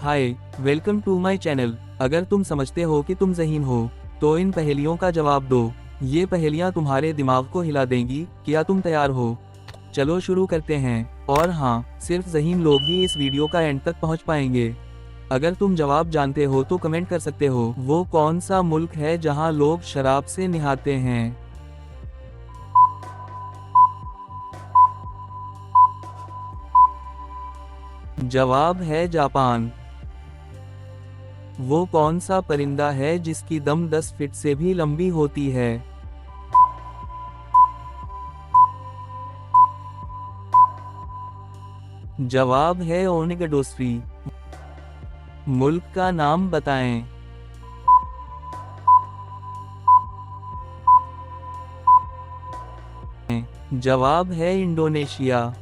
Hi, welcome to my channel. अगर तुम समझते हो कि तुम ज़हीन हो, तो इन पहेलियों का जवाब दो। ये पहेलियाँ तुम्हारे दिमाग को हिला देंगी। क्या तुम तैयार हो? चलो शुरू करते हैं। और हाँ, सिर्फ ज़हीन लोग ही इस वीडियो का एंड तक पहुँच पाएंगे। अगर तुम जवाब जानते हो तो कमेंट कर सकते हो। वो कौन सा मुल्क है जहाँ लोग शराब से नहाते हैं? जवाब है जापान। वो कौन सा परिंदा है जिसकी दम 10 फीट से भी लंबी होती है? जवाब है ओनिगडोस्फी। मुल्क का नाम बताएं। जवाब है इंडोनेशिया।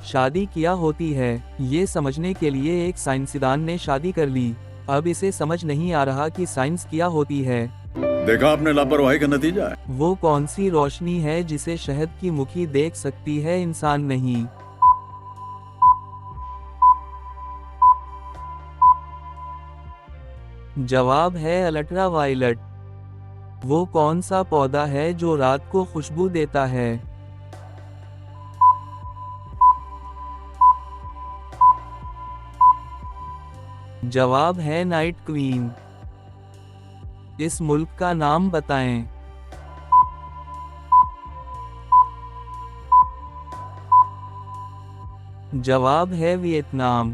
शादी क्या होती है? ये समझने के लिए एक साइंसदान ने शादी कर ली। अब इसे समझ नहीं आ रहा कि साइंस क्या होती है। देखा आपने लापरवाही का नतीजा है। वो कौन सी रोशनी है जिसे शहद की मुखी देख सकती है, इंसान नहीं? जवाब है अल्ट्रावायलेट। वो कौन सा पौधा है जो रात को खुशबू देता है? जवाब है नाइट क्वीन। इस मुल्क का नाम बताएं। जवाब है वियतनाम।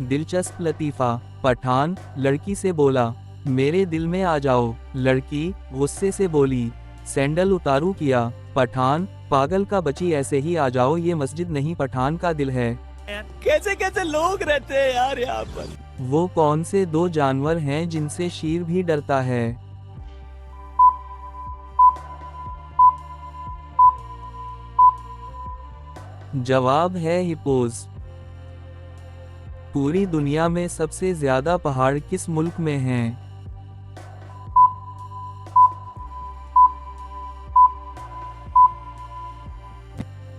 दिलचस्प लतीफा। पठान लड़की से बोला, मेरे दिल में आ जाओ। लड़की गुस्से से बोली, सैंडल उतारू किया। पठान, पागल का बच्ची, ऐसे ही आ जाओ, ये मस्जिद नहीं पठान का दिल है। कैसे कैसे लोग रहते हैं यार यहाँ पर। वो कौन से दो जानवर हैं जिनसे शेर भी डरता है? जवाब है हिप्पोस। पूरी दुनिया में सबसे ज्यादा पहाड़ किस मुल्क में हैं?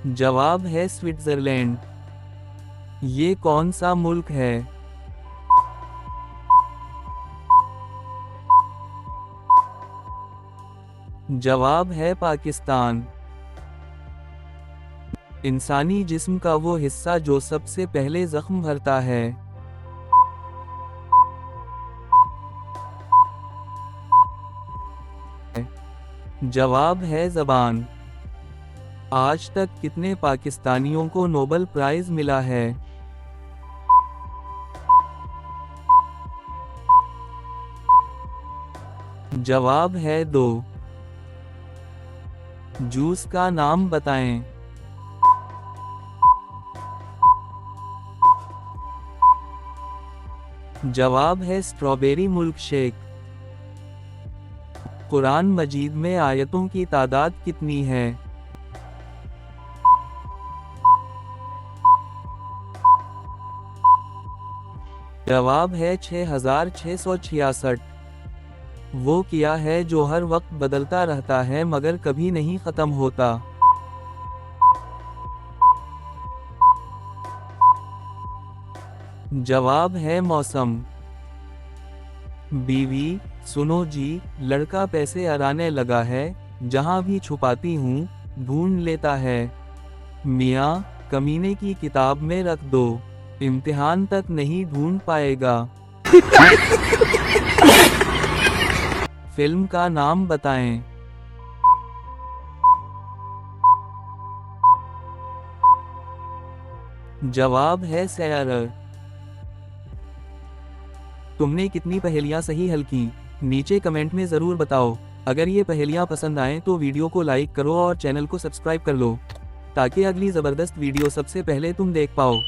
जवाब है स्विट्जरलैंड। ये कौन सा मुल्क है? जवाब है पाकिस्तान। इंसानी जिस्म का वो हिस्सा जो सबसे पहले जख्म भरता है? जवाब है ज़बान। आज तक कितने पाकिस्तानियों को नोबेल प्राइज मिला है? जवाब है 2। जूस का नाम बताएं। जवाब है स्ट्रॉबेरी मिल्क शेक। कुरान मजीद में आयतों की तादाद कितनी है? जवाब है 6666। वो क्या है जो हर वक्त बदलता रहता है मगर कभी नहीं खत्म होता? जवाब है मौसम। बीवी, सुनो जी, लड़का पैसे अराने लगा है, जहां भी छुपाती हूँ ढूंढ लेता है। मियाँ, कमीने की किताब में रख दो, इम्तिहान तक नहीं ढूंढ पाएगा। फिल्म का नाम बताएं। जवाब है सैरर। तुमने कितनी पहेलियां सही हल की? नीचे कमेंट में ज़रूर बताओ। अगर ये पहेलियां पसंद आएं तो वीडियो को लाइक करो और चैनल को सब्सक्राइब कर लो, ताकि अगली ज़बरदस्त वीडियो सबसे पहले तुम देख पाओ।